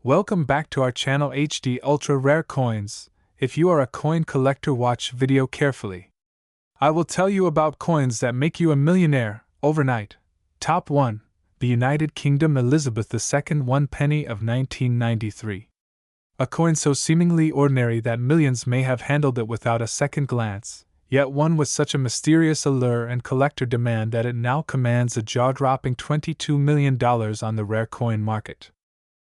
Welcome back to our channel HD Ultra Rare Coins. If you are a coin collector, watch video carefully. I will tell you about coins that make you a millionaire overnight. Top 1. The United Kingdom Elizabeth II 1 penny of 1993. A coin so seemingly ordinary that millions may have handled it without a second glance, yet one with such a mysterious allure and collector demand that it now commands a jaw-dropping $22 million on the rare coin market.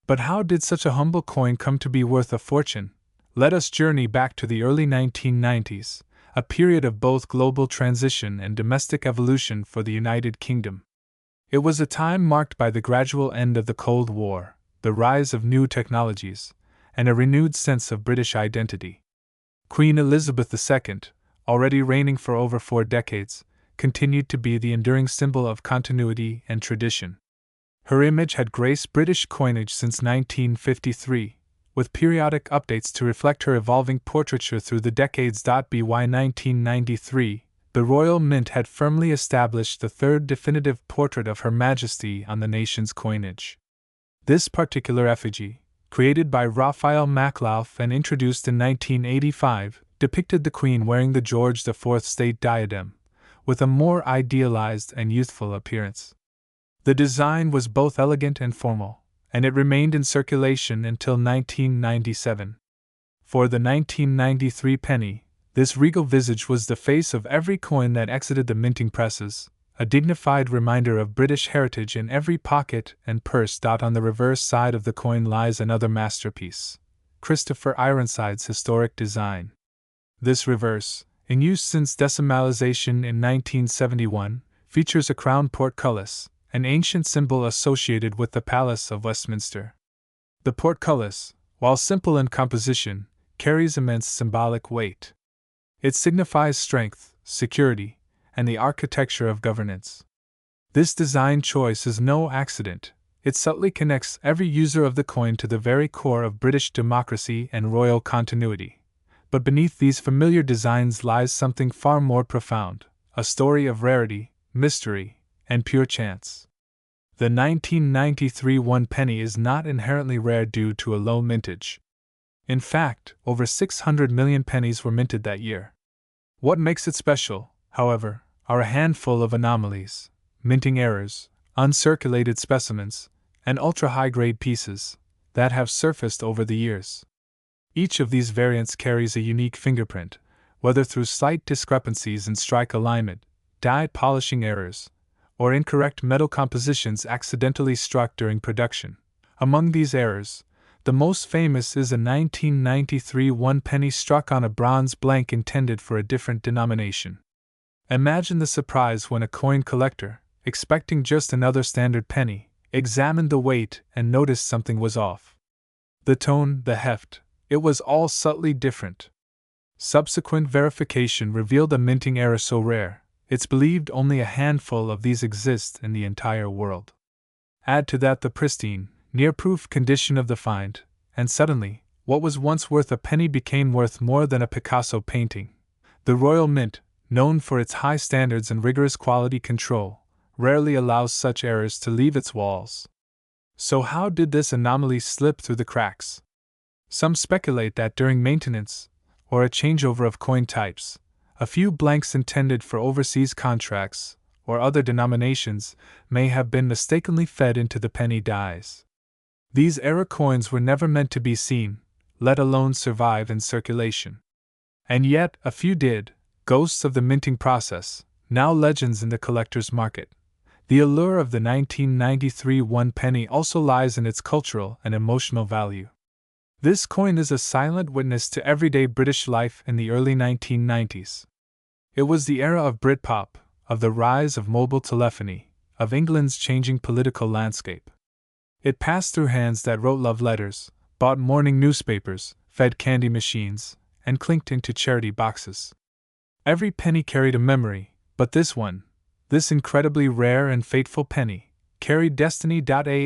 But how did such a humble coin come to be worth a fortune? Let us journey back to the early 1990s, a period of both global transition and domestic evolution for the United Kingdom. It was a time marked by the gradual end of the Cold War, the rise of new technologies, and a renewed sense of British identity. Queen Elizabeth II, already reigning for over 4 decades, continued to be the enduring symbol of continuity and tradition. Her image had graced British coinage since 1953, with periodic updates to reflect her evolving portraiture through the decades. By 1993, the Royal Mint had firmly established the third definitive portrait of Her Majesty on the nation's coinage. This particular effigy, created by Raphael Maklauf and introduced in 1985, depicted the Queen wearing the George IV state diadem, with a more idealized and youthful appearance. The design was both elegant and formal, and it remained in circulation until 1997. For the 1993 penny, this regal visage was the face of every coin that exited the minting presses, a dignified reminder of British heritage in every pocket and purse. On the reverse side of the coin lies another masterpiece, Christopher Ironside's historic design. This reverse, in use since decimalization in 1971, features a crown portcullis, an ancient symbol associated with the Palace of Westminster. The portcullis, while simple in composition, carries immense symbolic weight. It signifies strength, security, and the architecture of governance. This design choice is no accident. It subtly connects every user of the coin to the very core of British democracy and royal continuity. But beneath these familiar designs lies something far more profound, a story of rarity, mystery, and pure chance. The 1993 1 penny is not inherently rare due to a low mintage. In fact, over 600 million pennies were minted that year. What makes it special, however, are a handful of anomalies, minting errors, uncirculated specimens, and ultra-high-grade pieces that have surfaced over the years. Each of these variants carries a unique fingerprint, whether through slight discrepancies in strike alignment, die polishing errors, or incorrect metal compositions accidentally struck during production. Among these errors, the most famous is a 1993 1 penny struck on a bronze blank intended for a different denomination. Imagine the surprise when a coin collector, expecting just another standard penny, examined the weight and noticed something was off. The tone, the heft, it was all subtly different. Subsequent verification revealed a minting error so rare, it's believed only a handful of these exist in the entire world. Add to that the pristine, near-proof condition of the find, and suddenly, what was once worth a penny became worth more than a Picasso painting. The Royal Mint, known for its high standards and rigorous quality control, rarely allows such errors to leave its walls. So how did this anomaly slip through the cracks? Some speculate that during maintenance, or a changeover of coin types, a few blanks intended for overseas contracts or other denominations may have been mistakenly fed into the penny dies. These error coins were never meant to be seen, let alone survive in circulation. And yet, a few did, ghosts of the minting process, now legends in the collector's market. The allure of the 1993 1 penny also lies in its cultural and emotional value. This coin is a silent witness to everyday British life in the early 1990s. It was the era of Britpop, of the rise of mobile telephony, of England's changing political landscape. It passed through hands that wrote love letters, bought morning newspapers, fed candy machines, and clinked into charity boxes. Every penny carried a memory, but this one, this incredibly rare and fateful penny, carried destiny.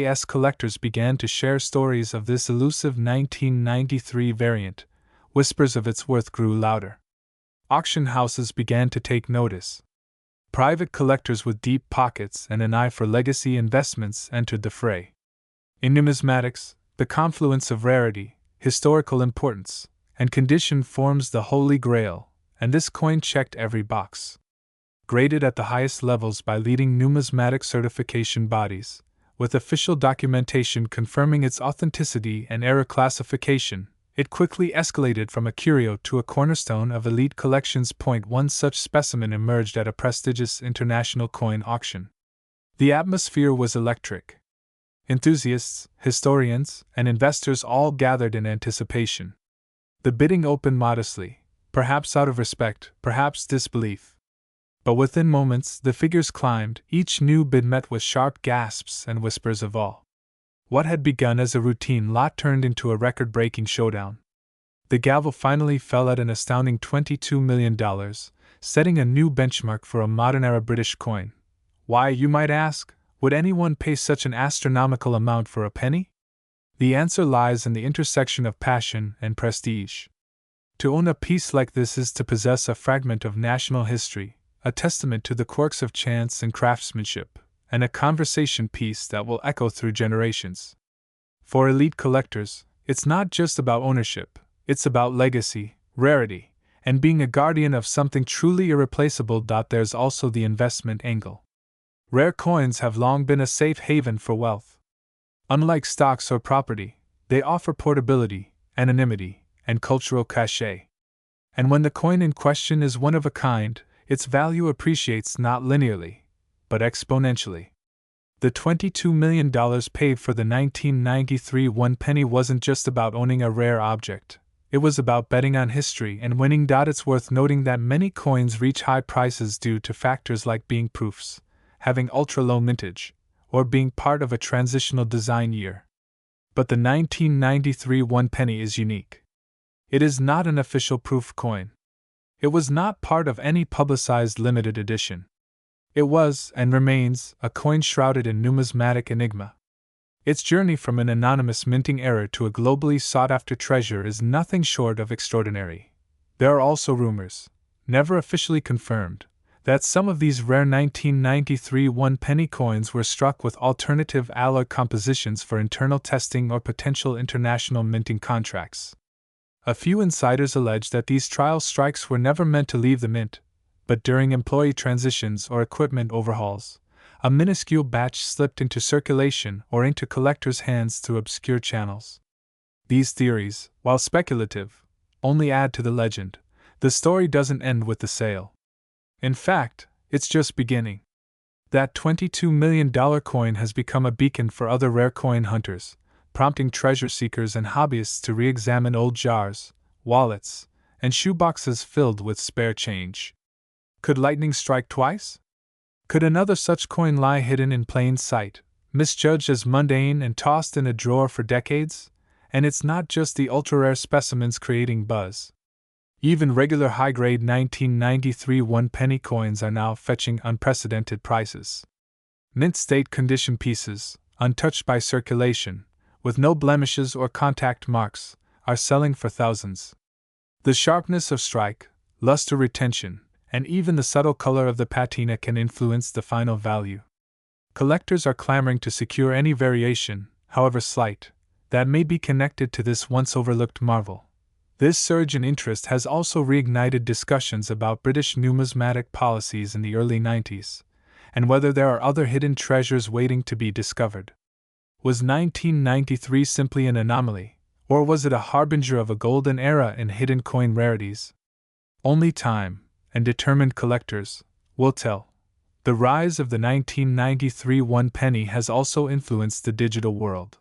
As collectors began to share stories of this elusive 1993 variant, whispers of its worth grew louder. Auction houses began to take notice. Private collectors with deep pockets and an eye for legacy investments entered the fray. In numismatics, The confluence of rarity, historical importance, and condition forms the Holy Grail, and this coin checked every box. Graded at the highest levels by leading numismatic certification bodies, with official documentation confirming its authenticity and error classification, it quickly escalated from a curio to a cornerstone of elite collections. One such specimen emerged at a prestigious international coin auction. The atmosphere was electric. Enthusiasts, historians, and investors all gathered in anticipation. The bidding opened modestly, perhaps out of respect, perhaps disbelief. But within moments the figures climbed, each new bid met with sharp gasps and whispers of awe. What had begun as a routine lot turned into a record-breaking showdown. The gavel finally fell at an astounding $22 million, setting a new benchmark for a modern-era British coin. Why, you might ask, would anyone pay such an astronomical amount for a penny? The answer lies in the intersection of passion and prestige. To own a piece like this is to possess a fragment of national history, a testament to the quirks of chance and craftsmanship, and a conversation piece that will echo through generations. For elite collectors, it's not just about ownership, it's about legacy, rarity, and being a guardian of something truly irreplaceable. There's also the investment angle. Rare coins have long been a safe haven for wealth. Unlike stocks or property, they offer portability, anonymity, and cultural cachet. And when the coin in question is one of a kind, its value appreciates not linearly, but exponentially. The $22 million paid for the 1993 one penny wasn't just about owning a rare object, it was about betting on history and winning. It's worth noting that many coins reach high prices due to factors like being proofs, having ultra-low mintage, or being part of a transitional design year. But the 1993 one penny is unique. It is not an official proof coin. It was not part of any publicized limited edition. It was, and remains, a coin shrouded in numismatic enigma. Its journey from an anonymous minting error to a globally sought-after treasure is nothing short of extraordinary. There are also rumors, never officially confirmed, that some of these rare 1993 one-penny coins were struck with alternative alloy compositions for internal testing or potential international minting contracts. A few insiders allege that these trial strikes were never meant to leave the mint, but during employee transitions or equipment overhauls, a minuscule batch slipped into circulation or into collectors' hands through obscure channels. These theories, while speculative, only add to the legend. The story doesn't end with the sale. In fact, it's just beginning. That $22 million coin has become a beacon for other rare coin hunters, prompting treasure seekers and hobbyists to re-examine old jars, wallets, and shoeboxes filled with spare change. Could lightning strike twice? Could another such coin lie hidden in plain sight, misjudged as mundane and tossed in a drawer for decades? And it's not just the ultra-rare specimens creating buzz. Even regular high-grade 1993 one-penny coins are now fetching unprecedented prices. Mint-state condition pieces, untouched by circulation, with no blemishes or contact marks, are selling for thousands. The sharpness of strike, luster retention, and even the subtle color of the patina can influence the final value. Collectors are clamoring to secure any variation, however slight, that may be connected to this once overlooked marvel. This surge in interest has also reignited discussions about British numismatic policies in the early 90s, and whether there are other hidden treasures waiting to be discovered. Was 1993 simply an anomaly, or was it a harbinger of a golden era in hidden coin rarities? Only time, and determined collectors, will tell. The rise of the 1993 one penny has also influenced the digital world.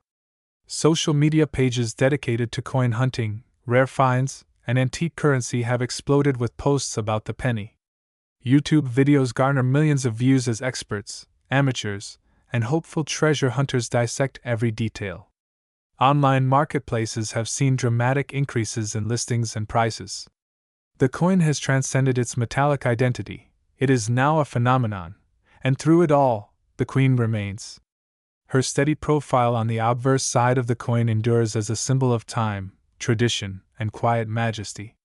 Social media pages dedicated to coin hunting, rare finds, and antique currency have exploded with posts about the penny. YouTube videos garner millions of views as experts, amateurs, and hopeful treasure hunters dissect every detail. Online marketplaces have seen dramatic increases in listings and prices. The coin has transcended its metallic identity, it is now a phenomenon, and through it all, the Queen remains. Her steady profile on the obverse side of the coin endures as a symbol of time, tradition, and quiet majesty.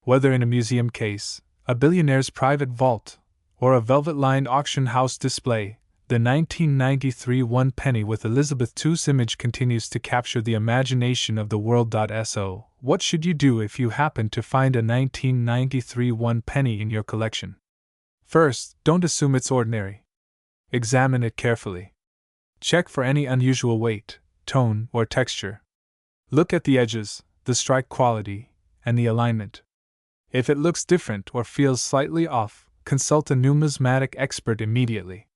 Whether in a museum case, a billionaire's private vault, or a velvet-lined auction house display, The 1993 one penny with Elizabeth II's image continues to capture the imagination of the world. So, what should you do if you happen to find a 1993 one penny in your collection? First, don't assume it's ordinary. Examine it carefully. Check for any unusual weight, tone, or texture. Look at the edges, the strike quality, and the alignment. If it looks different or feels slightly off, consult a numismatic expert immediately.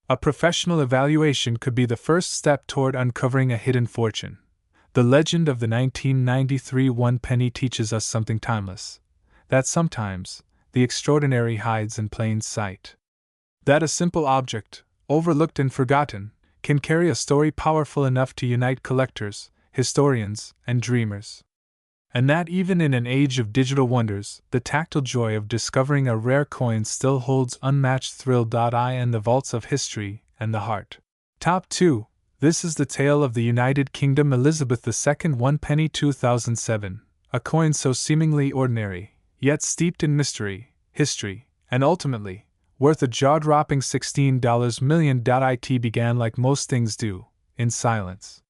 A professional evaluation could be the first step toward uncovering a hidden fortune. The legend of the 1993 one penny teaches us something timeless: that sometimes, the extraordinary hides in plain sight. That a simple object, overlooked and forgotten, can carry a story powerful enough to unite collectors, historians, and dreamers. And that even in an age of digital wonders, the tactile joy of discovering a rare coin still holds unmatched thrill. In the vaults of history and the heart. Top 2. This is the tale of the United Kingdom Elizabeth II one penny 2007, a coin so seemingly ordinary, yet steeped in mystery, history, and ultimately, worth a jaw-dropping $16 million. It began like most things do, in silence.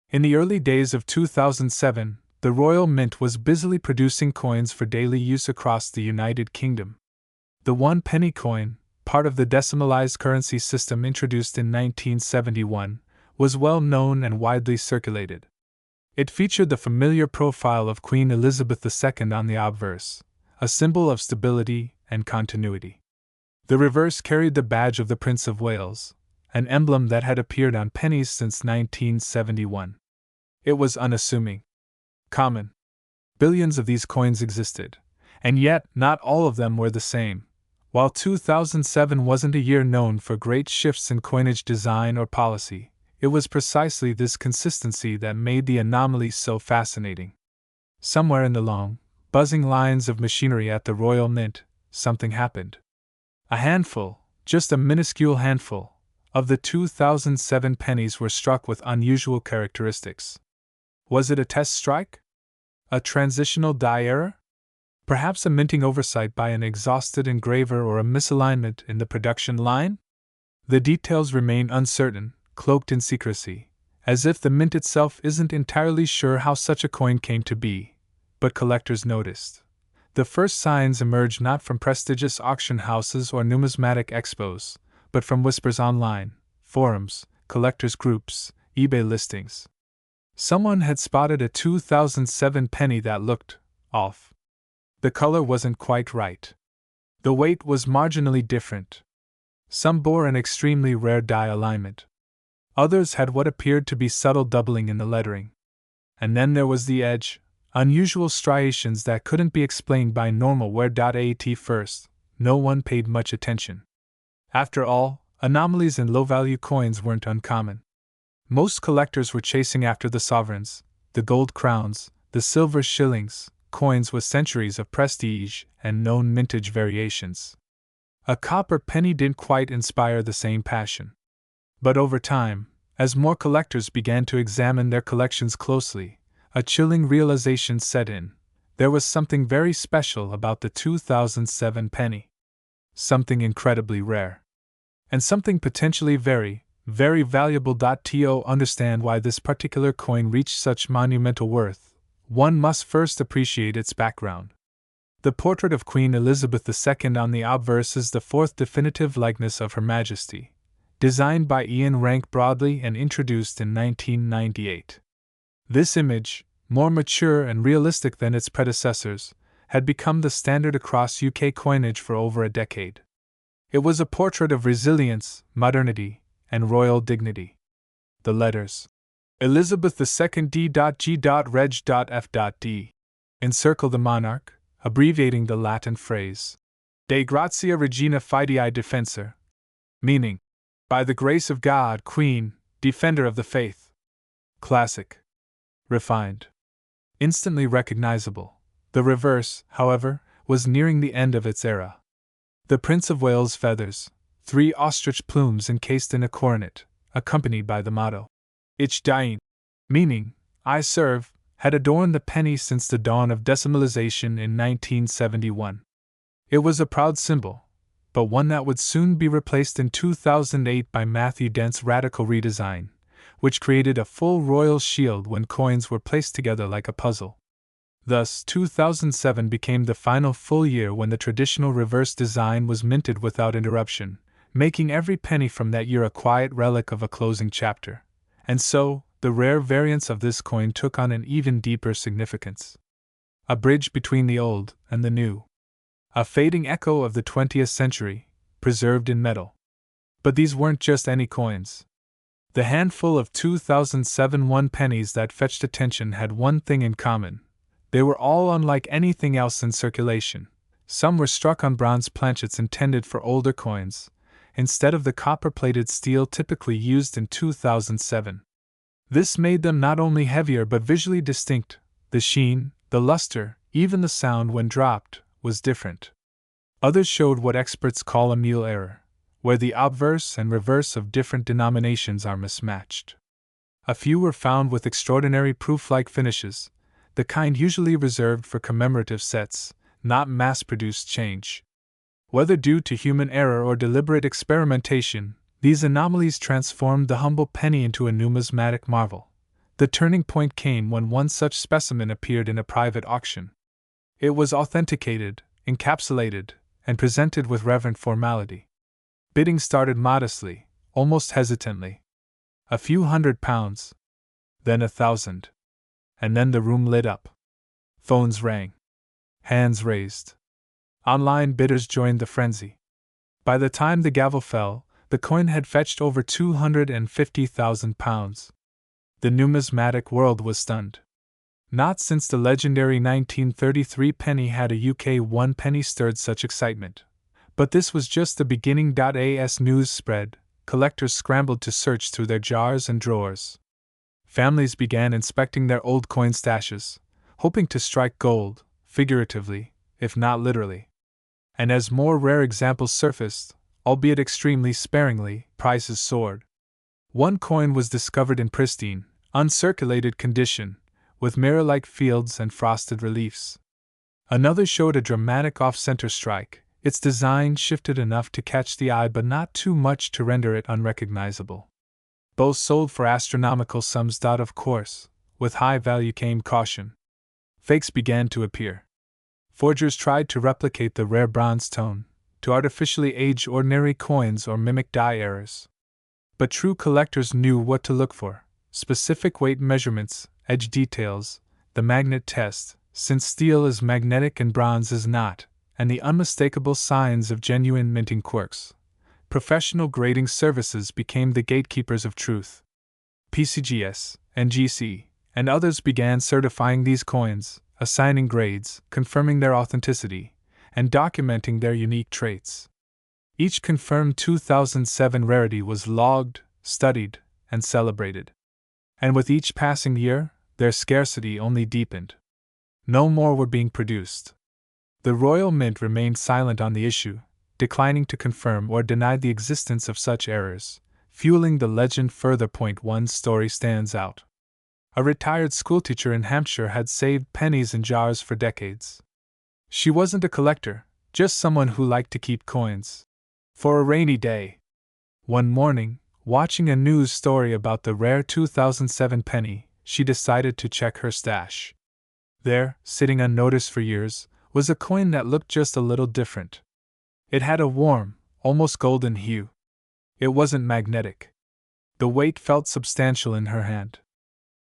In the early days of 2007, the Royal Mint was busily producing coins for daily use across the United Kingdom. The one penny coin, part of the decimalized currency system introduced in 1971, was well known and widely circulated. It featured the familiar profile of Queen Elizabeth II on the obverse, a symbol of stability and continuity. The reverse carried the badge of the Prince of Wales, an emblem that had appeared on pennies since 1971. It was unassuming. Common. Billions of these coins existed, and yet not all of them were the same. While 2007 wasn't a year known for great shifts in coinage design or policy, it was precisely this consistency that made the anomaly so fascinating. Somewhere in the long, buzzing lines of machinery at the Royal Mint, something happened. A handful, just a minuscule handful, of the 2007 pennies were struck with unusual characteristics. Was it a test strike? A transitional die error? Perhaps a minting oversight by an exhausted engraver or a misalignment in the production line? The details remain uncertain, cloaked in secrecy, as if the mint itself isn't entirely sure how such a coin came to be, but collectors noticed. The first signs emerged not from prestigious auction houses or numismatic expos, but from whispers online, forums, collectors' groups, eBay listings. Someone had spotted a 2007 penny that looked off. The color wasn't quite right. The weight was marginally different. Some bore an extremely rare die alignment. Others had what appeared to be subtle doubling in the lettering. And then there was the edge, unusual striations that couldn't be explained by normal wear. At first, no one paid much attention. After all, anomalies in low-value coins weren't uncommon. Most collectors were chasing after the sovereigns, the gold crowns, the silver shillings, coins with centuries of prestige and known mintage variations. A copper penny didn't quite inspire the same passion. But over time, as more collectors began to examine their collections closely, a chilling realization set in. There was something very special about the 2007 penny. Something incredibly rare. And something potentially very, very valuable. To understand why this particular coin reached such monumental worth, one must first appreciate its background. The portrait of Queen Elizabeth II on the obverse is the fourth definitive likeness of Her Majesty, designed by Ian Rank Broadley and introduced in 1998. This image, more mature and realistic than its predecessors, had become the standard across UK coinage for over a decade. It was a portrait of resilience, modernity, and royal dignity. The letters Elizabeth II D.G.Reg.F.D. encircle the monarch, abbreviating the Latin phrase De Grazia Regina Fidei Defensor, meaning, by the grace of God, Queen, Defender of the Faith. Classic. Refined. Instantly recognizable. The reverse, however, was nearing the end of its era. The Prince of Wales' feathers, 3 ostrich plumes encased in a coronet, accompanied by the motto, Ich diene, meaning, I serve, had adorned the penny since the dawn of decimalization in 1971. It was a proud symbol, but one that would soon be replaced in 2008 by Matthew Dent's radical redesign, which created a full royal shield when coins were placed together like a puzzle. Thus, 2007 became the final full year when the traditional reverse design was minted without interruption, making every penny from that year a quiet relic of a closing chapter. And so, the rare variants of this coin took on an even deeper significance. A bridge between the old and the new. A fading echo of the 20th century, preserved in metal. But these weren't just any coins. The handful of 2007 one pennies that fetched attention had one thing in common. They were all unlike anything else in circulation. Some were struck on bronze planchets intended for older coins, instead of the copper-plated steel typically used in 2007. This made them not only heavier but visually distinct. The sheen, the luster, even the sound when dropped, was different. Others showed what experts call a mule error, where the obverse and reverse of different denominations are mismatched. A few were found with extraordinary proof-like finishes, the kind usually reserved for commemorative sets, not mass-produced change. Whether due to human error or deliberate experimentation, these anomalies transformed the humble penny into a numismatic marvel. The turning point came when one such specimen appeared in a private auction. It was authenticated, encapsulated, and presented with reverent formality. Bidding started modestly, almost hesitantly. A few £100, then 1,000. And then the room lit up. Phones rang. Hands raised. Online bidders joined the frenzy. By the time the gavel fell, the coin had fetched over £250,000. The numismatic world was stunned. Not since the legendary 1933 penny had a UK 1 penny stirred such excitement. But this was just the beginning. As news spread, collectors scrambled to search through their jars and drawers. Families began inspecting their old coin stashes, hoping to strike gold, figuratively, if not literally. And as more rare examples surfaced, albeit extremely sparingly, prices soared. One coin was discovered in pristine, uncirculated condition, with mirror-like fields and frosted reliefs. Another showed a dramatic off-center strike. Its design shifted enough to catch the eye but not too much to render it unrecognizable. Both sold for astronomical sums. Of course, with high value came caution. Fakes began to appear. Forgers tried to replicate the rare bronze tone, to artificially age ordinary coins or mimic die errors. But true collectors knew what to look for: specific weight measurements, edge details, the magnet test, since steel is magnetic and bronze is not, and the unmistakable signs of genuine minting quirks. Professional grading services became the gatekeepers of truth. PCGS, NGC, and others began certifying these coins, assigning grades, confirming their authenticity, and documenting their unique traits. Each confirmed 2007 rarity was logged, studied, and celebrated. And with each passing year, their scarcity only deepened. No more were being produced. The Royal Mint remained silent on the issue, declining to confirm or deny the existence of such errors, fueling the legend further. One story stands out. A retired schoolteacher in Hampshire had saved pennies in jars for decades. She wasn't a collector, just someone who liked to keep coins for a rainy day. One morning, watching a news story about the rare 2007 penny, she decided to check her stash. There, sitting unnoticed for years, was a coin that looked just a little different. It had a warm, almost golden hue. It wasn't magnetic. The weight felt substantial in her hand.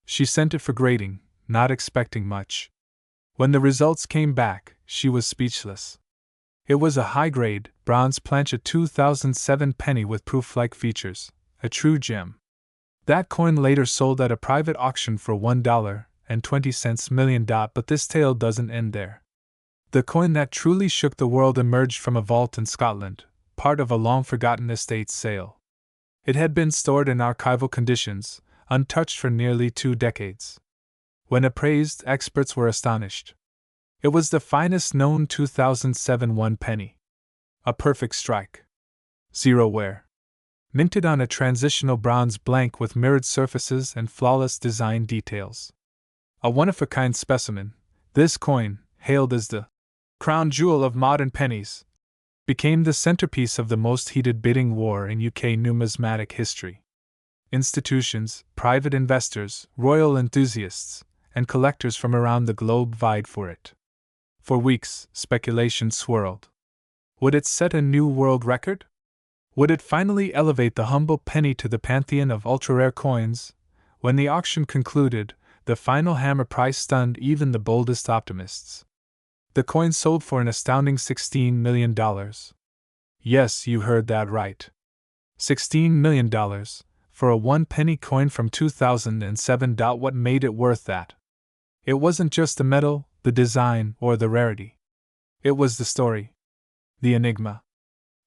She sent it for grading, not expecting much. When the results came back, she was speechless. It was a high-grade, bronze planchet 2007 penny with proof-like features, a true gem. That coin later sold at a private auction for $1.20 million. But this tale doesn't end there. The coin that truly shook the world emerged from a vault in Scotland, part of a long-forgotten estate sale. It had been stored in archival conditions, untouched for nearly 2 decades. When appraised, experts were astonished. It was the finest known 2007 one penny. A perfect strike. Zero wear. Minted on a transitional bronze blank with mirrored surfaces and flawless design details. A one-of-a-kind specimen, this coin, hailed as the crown jewel of modern pennies, became the centerpiece of the most heated bidding war in UK numismatic history. Institutions, private investors, royal enthusiasts, and collectors from around the globe vied for it. For weeks, speculation swirled. Would it set a new world record? Would it finally elevate the humble penny to the pantheon of ultra-rare coins? When the auction concluded, the final hammer price stunned even the boldest optimists. The coin sold for an astounding $16 million. Yes, you heard that right. $16 million, for a one-penny coin from 2007. What made it worth that? It wasn't just the metal, the design, or the rarity. It was the story. The enigma.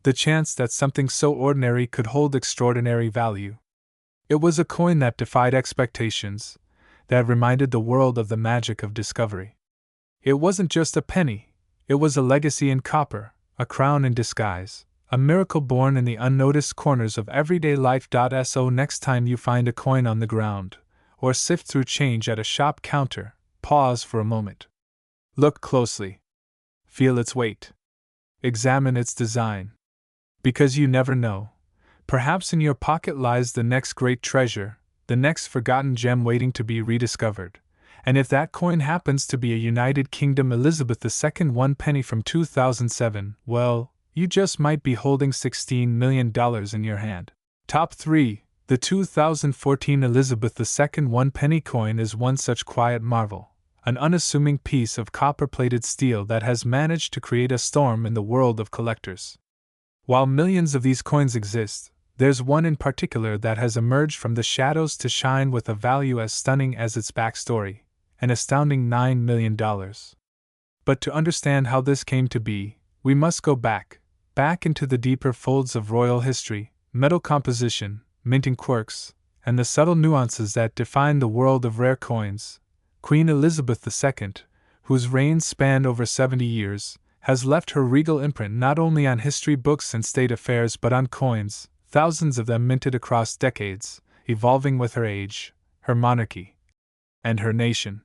The chance that something so ordinary could hold extraordinary value. It was a coin that defied expectations, that reminded the world of the magic of discovery. It wasn't just a penny, it was a legacy in copper, a crown in disguise, a miracle born in the unnoticed corners of everyday life. So next time you find a coin on the ground, or sift through change at a shop counter, pause for a moment. Look closely. Feel its weight. Examine its design. Because you never know. Perhaps in your pocket lies the next great treasure, the next forgotten gem waiting to be rediscovered. And if that coin happens to be a United Kingdom Elizabeth II one penny from 2007, well, you just might be holding $16 million in your hand. Top 3. The 2014 Elizabeth II one penny coin is one such quiet marvel, an unassuming piece of copper-plated steel that has managed to create a storm in the world of collectors. While millions of these coins exist, there's one in particular that has emerged from the shadows to shine with a value as stunning as its backstory, an astounding $9 million. But to understand how this came to be, we must go back into the deeper folds of royal history, metal composition, minting quirks, and the subtle nuances that define the world of rare coins. Queen Elizabeth II, whose reign spanned over 70 years, has left her regal imprint not only on history books and state affairs but on coins, thousands of them minted across decades, evolving with her age, her monarchy, and her nation.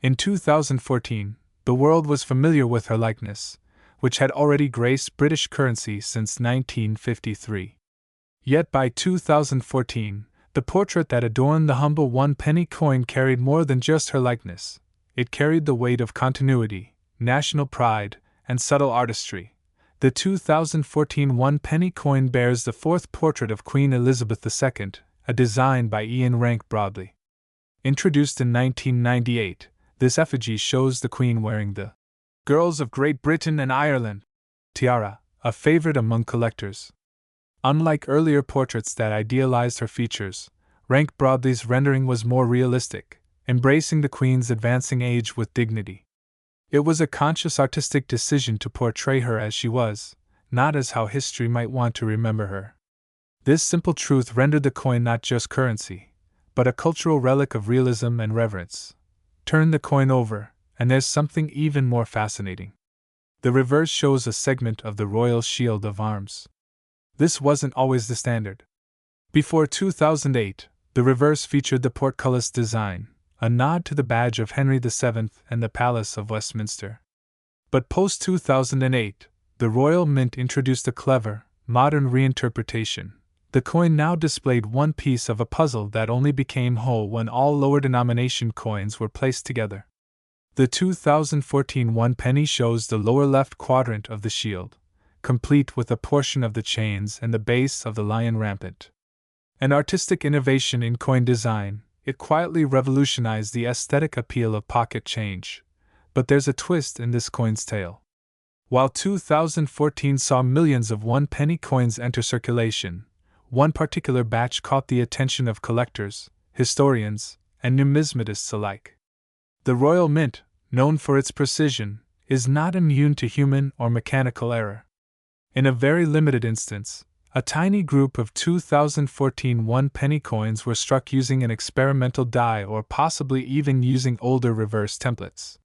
In 2014, the world was familiar with her likeness, which had already graced British currency since 1953. Yet by 2014, the portrait that adorned the humble one-penny coin carried more than just her likeness. It carried the weight of continuity, national pride, and subtle artistry. The 2014 one-penny coin bears the fourth portrait of Queen Elizabeth II, a design by Ian Rank Broadley. Introduced in 1998, this effigy shows the Queen wearing the Girls of Great Britain and Ireland tiara, a favorite among collectors. Unlike earlier portraits that idealized her features, Rank Broadley's rendering was more realistic, embracing the Queen's advancing age with dignity. It was a conscious artistic decision to portray her as she was, not as how history might want to remember her. This simple truth rendered the coin not just currency, but a cultural relic of realism and reverence. Turn the coin over, and there's something even more fascinating. The reverse shows a segment of the royal shield of arms. This wasn't always the standard. Before 2008, the reverse featured the portcullis design, a nod to the badge of Henry VII and the Palace of Westminster. But post-2008, the Royal Mint introduced a clever, modern reinterpretation. The coin now displayed one piece of a puzzle that only became whole when all lower denomination coins were placed together. The 2014 one penny shows the lower left quadrant of the shield, complete with a portion of the chains and the base of the lion rampant. An artistic innovation in coin design, it quietly revolutionized the aesthetic appeal of pocket change. But there's a twist in this coin's tale. While 2014 saw millions of one-penny coins enter circulation, one particular batch caught the attention of collectors, historians, and numismatists alike. The Royal Mint, known for its precision, is not immune to human or mechanical error. In a very limited instance, a tiny group of 2014 one-penny coins were struck using an experimental die or possibly even using older reverse templates.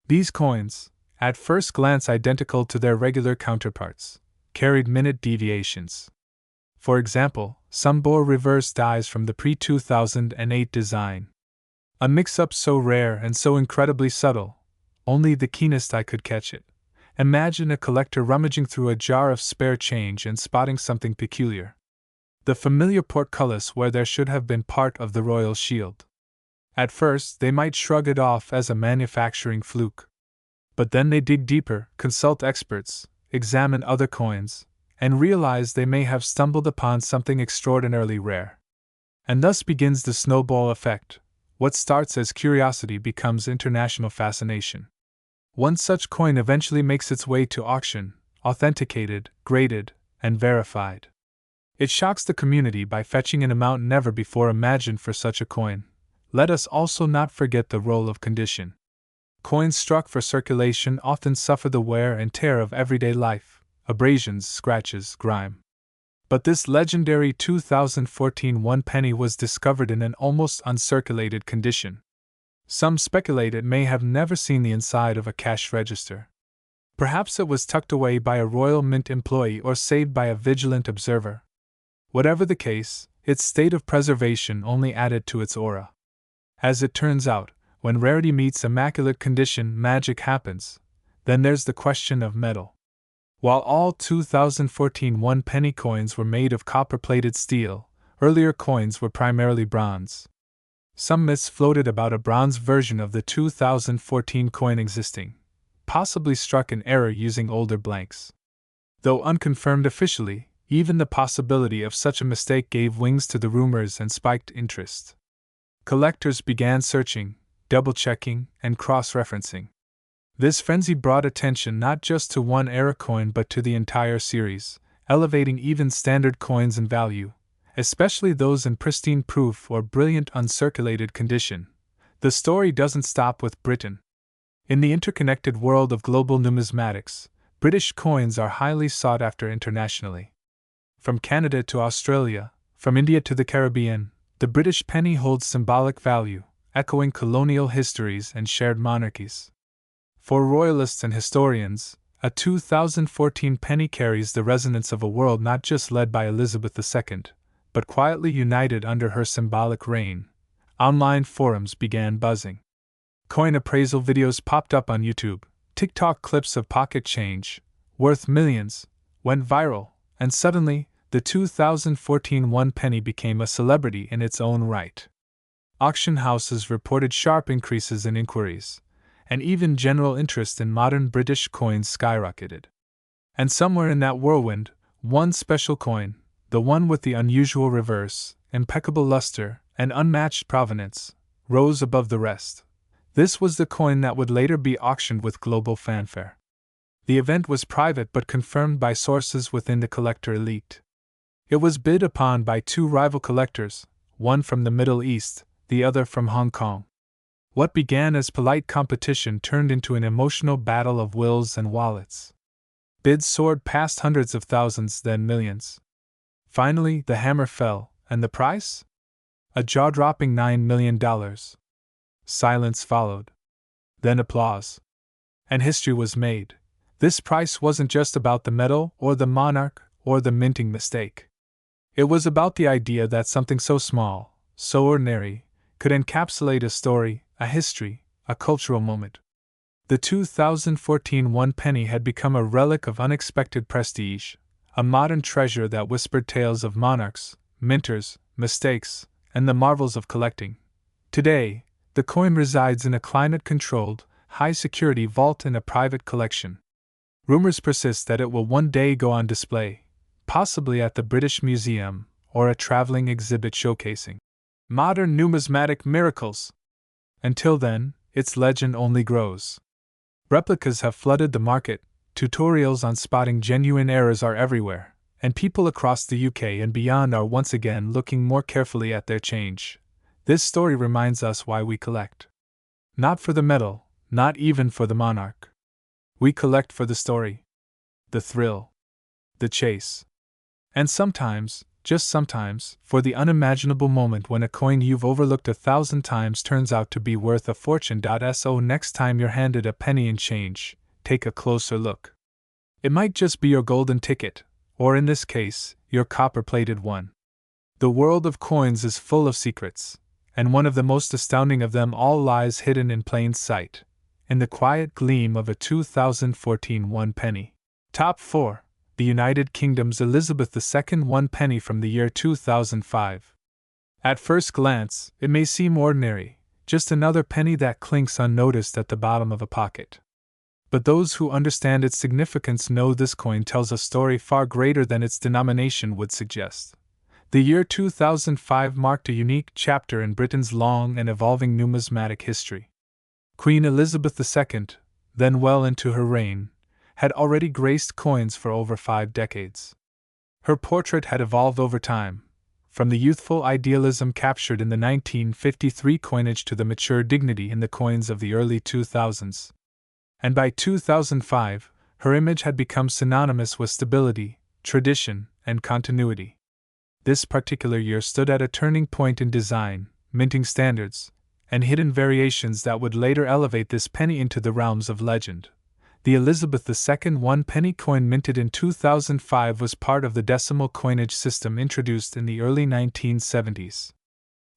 These coins, at first glance identical to their regular counterparts, carried minute deviations. For example, some bore reverse dies from the pre-2008 design. A mix-up so rare and so incredibly subtle, only the keenest eye could catch it, Imagine a collector rummaging through a jar of spare change and spotting something peculiar. The familiar portcullis where there should have been part of the royal shield. At first, they might shrug it off as a manufacturing fluke. But then they dig deeper, consult experts, examine other coins, and realize they may have stumbled upon something extraordinarily rare. And thus begins the snowball effect. What starts as curiosity becomes international fascination. One such coin eventually makes its way to auction, authenticated, graded, and verified. It shocks the community by fetching an amount never before imagined for such a coin. Let us also not forget the role of condition. Coins struck for circulation often suffer the wear and tear of everyday life, abrasions, scratches, grime. But this legendary 2014 one penny was discovered in an almost uncirculated condition. Some speculate it may have never seen the inside of a cash register. Perhaps it was tucked away by a Royal Mint employee or saved by a vigilant observer. Whatever the case, its state of preservation only added to its aura. As it turns out, when rarity meets immaculate condition, magic happens. Then there's the question of metal. While all 2014 one penny coins were made of copper-plated steel, earlier coins were primarily bronze. Some myths floated about a bronze version of the 2014 coin existing, possibly struck in error using older blanks. Though unconfirmed officially, even the possibility of such a mistake gave wings to the rumors and spiked interest. Collectors began searching, double-checking, and cross-referencing. This frenzy brought attention not just to one era coin but to the entire series, elevating even standard coins in value, especially those in pristine proof or brilliant uncirculated condition. The story doesn't stop with Britain. In the interconnected world of global numismatics, British coins are highly sought after internationally. From Canada to Australia, from India to the Caribbean, the British penny holds symbolic value, echoing colonial histories and shared monarchies. For royalists and historians, a 2014 penny carries the resonance of a world not just led by Elizabeth II, but quietly united under her symbolic reign. Online forums began buzzing. Coin appraisal videos popped up on YouTube. TikTok clips of pocket change, worth millions, went viral, and suddenly, the 2014 one penny became a celebrity in its own right. Auction houses reported sharp increases in inquiries, and even general interest in modern British coins skyrocketed. And somewhere in that whirlwind, one special coin, the one with the unusual reverse, impeccable luster, and unmatched provenance, rose above the rest. This was the coin that would later be auctioned with global fanfare. The event was private but confirmed by sources within the collector elite. It was bid upon by two rival collectors, one from the Middle East, the other from Hong Kong. What began as polite competition turned into an emotional battle of wills and wallets. Bids soared past hundreds of thousands, then millions. Finally, the hammer fell, and the price? A jaw-dropping $9 million. Silence followed. Then applause. And history was made. This price wasn't just about the metal, or the monarch, or the minting mistake. It was about the idea that something so small, so ordinary, could encapsulate a story, a history, a cultural moment. The 2014 one penny had become a relic of unexpected prestige, a modern treasure that whispered tales of monarchs, minters, mistakes, and the marvels of collecting. Today, the coin resides in a climate-controlled, high-security vault in a private collection. Rumors persist that it will one day go on display, possibly at the British Museum, or a traveling exhibit showcasing modern numismatic miracles. Until then, its legend only grows. Replicas have flooded the market, tutorials on spotting genuine errors are everywhere, and people across the UK and beyond are once again looking more carefully at their change. This story reminds us why we collect. Not for the metal, not even for the monarch. We collect for the story, the thrill, the chase. And sometimes, just sometimes, for the unimaginable moment when a coin you've overlooked 1,000 times turns out to be worth a fortune. So next time you're handed a penny in change, take a closer look. It might just be your golden ticket, or in this case, your copper-plated one. The world of coins is full of secrets, and one of the most astounding of them all lies hidden in plain sight. in the quiet gleam of a 2014 one penny. Top 4. The United Kingdom's Elizabeth II one penny from the year 2005. At first glance, it may seem ordinary, just another penny that clinks unnoticed at the bottom of a pocket. But those who understand its significance know this coin tells a story far greater than its denomination would suggest. The year 2005 marked a unique chapter in Britain's long and evolving numismatic history. Queen Elizabeth II, then well into her reign, had already graced coins for over 5 decades. Her portrait had evolved over time, from the youthful idealism captured in the 1953 coinage to the mature dignity in the coins of the early 2000s. And by 2005, her image had become synonymous with stability, tradition, and continuity. This particular year stood at a turning point in design, minting standards, and hidden variations that would later elevate this penny into the realms of legend. The Elizabeth II one penny coin minted in 2005 was part of the decimal coinage system introduced in the early 1970s.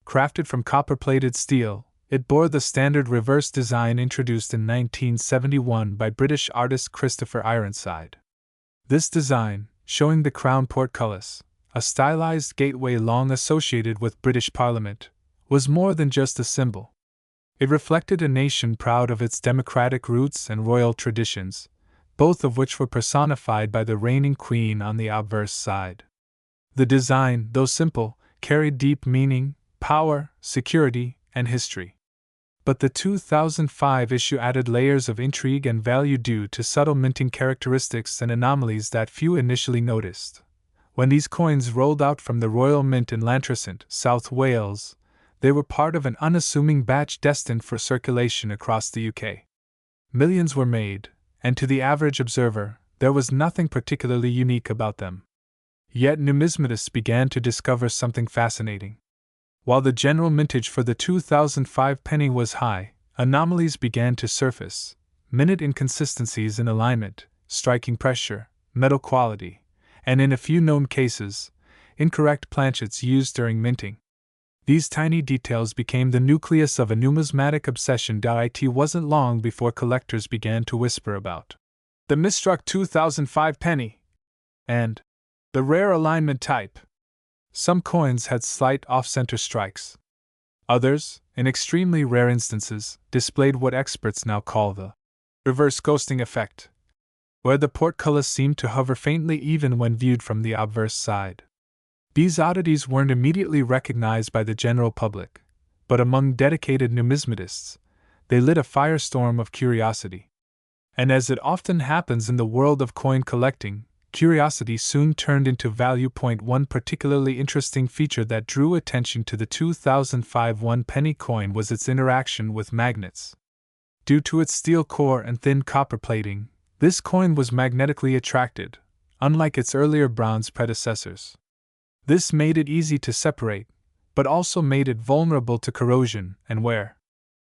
Crafted from copper-plated steel, it bore the standard reverse design introduced in 1971 by British artist Christopher Ironside. This design, showing the crown portcullis, a stylized gateway long associated with British Parliament, was more than just a symbol. It reflected a nation proud of its democratic roots and royal traditions, both of which were personified by the reigning queen on the obverse side. The design, though simple, carried deep meaning, power, security, and history. But the 2005 issue added layers of intrigue and value due to subtle minting characteristics and anomalies that few initially noticed. When these coins rolled out from the Royal Mint in Llantrisant, South Wales, they were part of an unassuming batch destined for circulation across the UK. Millions were made, and to the average observer, there was nothing particularly unique about them. Yet numismatists began to discover something fascinating. While the general mintage for the 2005 penny was high, anomalies began to surface: minute inconsistencies in alignment, striking pressure, metal quality, and in a few known cases, incorrect planchets used during minting. These tiny details became the nucleus of a numismatic obsession. It wasn't long before collectors began to whisper about the misstruck 2005 penny and the rare alignment type. Some coins had slight off-center strikes. Others, in extremely rare instances, displayed what experts now call the reverse ghosting effect, where the portcullis seemed to hover faintly even when viewed from the obverse side. These oddities weren't immediately recognized by the general public, but among dedicated numismatists, they lit a firestorm of curiosity. And as it often happens in the world of coin collecting, curiosity soon turned into value. One particularly interesting feature that drew attention to the 2005 one penny coin was its interaction with magnets. Due to its steel core and thin copper plating, this coin was magnetically attracted, unlike its earlier bronze predecessors. This made it easy to separate, but also made it vulnerable to corrosion and wear.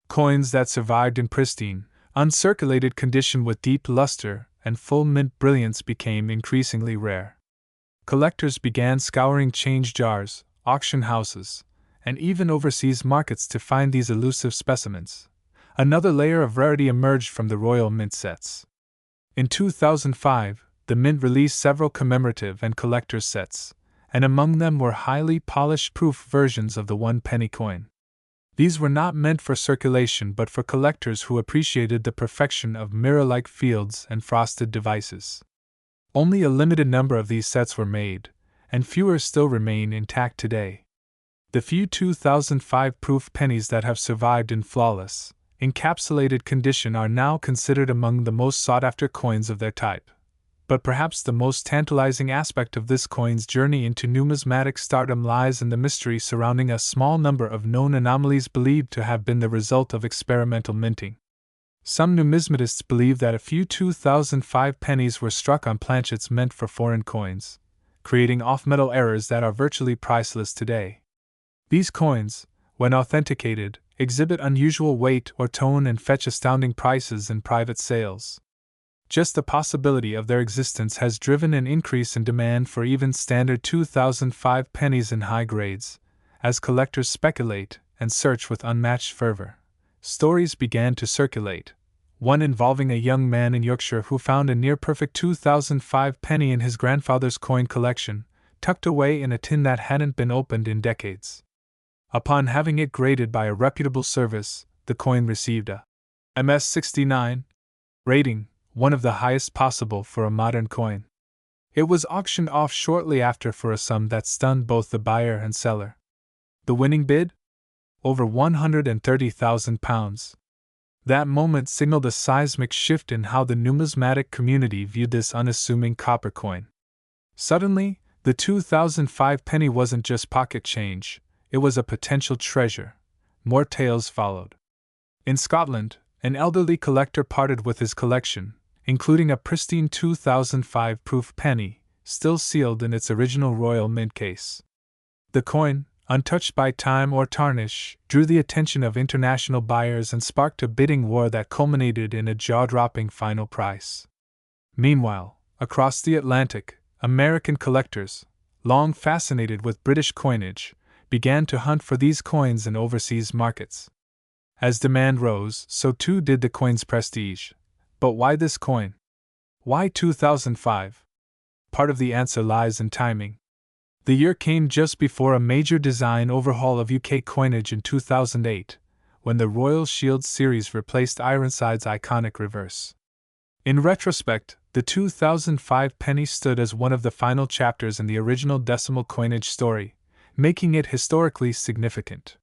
Coins that survived in pristine, uncirculated condition with deep luster and full mint brilliance became increasingly rare. Collectors began scouring change jars, auction houses, and even overseas markets to find these elusive specimens. Another layer of rarity emerged from the Royal Mint sets. In 2005, the Mint released several commemorative and collector's sets, and among them were highly polished proof versions of the one penny coin. These were not meant for circulation but for collectors who appreciated the perfection of mirror-like fields and frosted devices. Only a limited number of these sets were made, and fewer still remain intact today. The few 2005 proof pennies that have survived in flawless, encapsulated condition are now considered among the most sought-after coins of their type. But perhaps the most tantalizing aspect of this coin's journey into numismatic stardom lies in the mystery surrounding a small number of known anomalies believed to have been the result of experimental minting. Some numismatists believe that a few 2005 pennies were struck on planchets meant for foreign coins, creating off-metal errors that are virtually priceless today. These coins, when authenticated, exhibit unusual weight or tone and fetch astounding prices in private sales. Just the possibility of their existence has driven an increase in demand for even standard 2005 pennies in high grades. As collectors speculate and search with unmatched fervor, stories began to circulate, one involving a young man in Yorkshire who found a near-perfect 2005 penny in his grandfather's coin collection, tucked away in a tin that hadn't been opened in decades. Upon having it graded by a reputable service, the coin received a MS69 rating, one of the highest possible for a modern coin. It was auctioned off shortly after for a sum that stunned both the buyer and seller. The winning bid? Over £130,000. That moment signaled a seismic shift in how the numismatic community viewed this unassuming copper coin. Suddenly, the 2005 penny wasn't just pocket change, it was a potential treasure. More tales followed. In Scotland, an elderly collector parted with his collection, including a pristine 2005 proof penny, still sealed in its original Royal Mint case. The coin, untouched by time or tarnish, drew the attention of international buyers and sparked a bidding war that culminated in a jaw-dropping final price. Meanwhile, across the Atlantic, American collectors, long fascinated with British coinage, began to hunt for these coins in overseas markets. As demand rose, so too did the coin's prestige. But why this coin? Why 2005? Part of the answer lies in timing. The year came just before a major design overhaul of UK coinage in 2008, when the Royal Shield series replaced Ironside's iconic reverse. In retrospect, the 2005 penny stood as one of the final chapters in the original decimal coinage story, making it historically significant.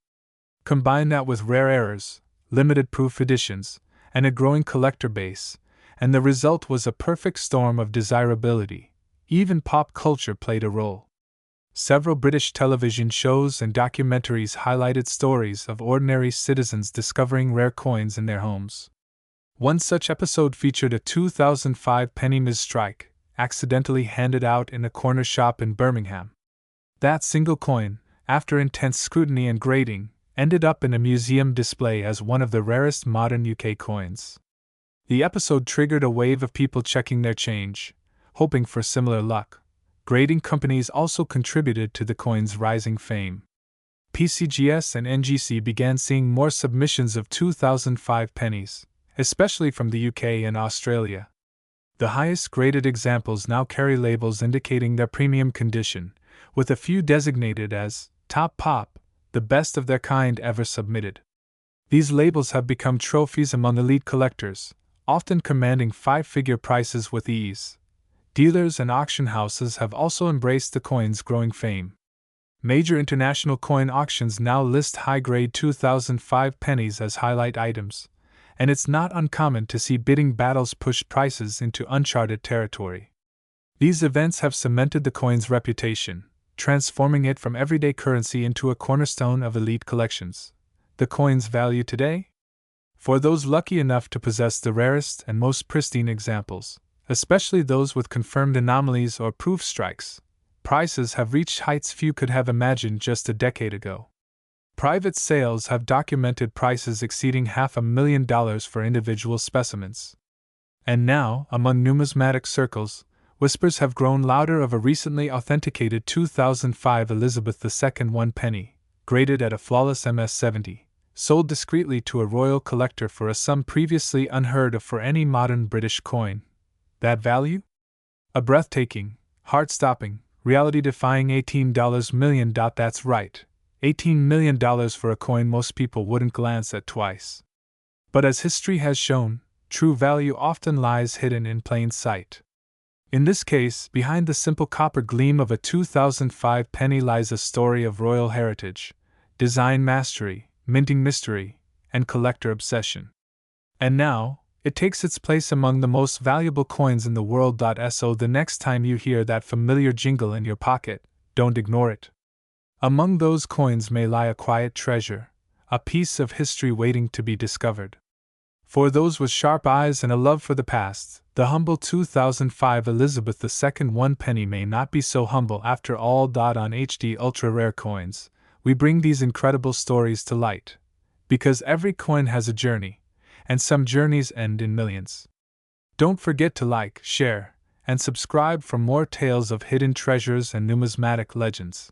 Combine that with rare errors, limited proof editions, and a growing collector base, and the result was a perfect storm of desirability. Even pop culture played a role. Several British television shows and documentaries highlighted stories of ordinary citizens discovering rare coins in their homes. One such episode featured a 2005 penny Ms. Strike, accidentally handed out in a corner shop in Birmingham. That single coin, after intense scrutiny and grading, ended up in a museum display as one of the rarest modern UK coins. The episode triggered a wave of people checking their change, hoping for similar luck. Grading companies also contributed to the coin's rising fame. PCGS and NGC began seeing more submissions of 2005 pennies, especially from the UK and Australia. The highest graded examples now carry labels indicating their premium condition, with a few designated as Top Pop, the best of their kind ever submitted. These labels have become trophies among elite collectors, often commanding five-figure prices with ease. Dealers and auction houses have also embraced the coin's growing fame. Major international coin auctions now list high-grade 2005 pennies as highlight items, and it's not uncommon to see bidding battles push prices into uncharted territory. These events have cemented the coin's reputation, transforming it from everyday currency into a cornerstone of elite collections. The coin's value today? For those lucky enough to possess the rarest and most pristine examples, especially those with confirmed anomalies or proof strikes, prices have reached heights few could have imagined just a decade ago. Private sales have documented prices exceeding $500,000 for individual specimens. And now, among numismatic circles, whispers have grown louder of a recently authenticated 2005 Elizabeth II 1 penny, graded at a flawless MS70, sold discreetly to a royal collector for a sum previously unheard of for any modern British coin. That value? A breathtaking, heart-stopping, reality-defying $18 million. That's right, $18 million for a coin most people wouldn't glance at twice. But as history has shown, true value often lies hidden in plain sight. In this case, behind the simple copper gleam of a 2005 penny lies a story of royal heritage, design mastery, minting mystery, and collector obsession. And now, it takes its place among the most valuable coins in the world. So the next time you hear that familiar jingle in your pocket, don't ignore it. Among those coins may lie a quiet treasure, a piece of history waiting to be discovered. For those with sharp eyes and a love for the past, the humble 2005 Elizabeth II 1 penny may not be so humble after all. On HD Ultra Rare Coins, we bring these incredible stories to light. Because every coin has a journey, and some journeys end in millions. Don't forget to like, share, and subscribe for more tales of hidden treasures and numismatic legends.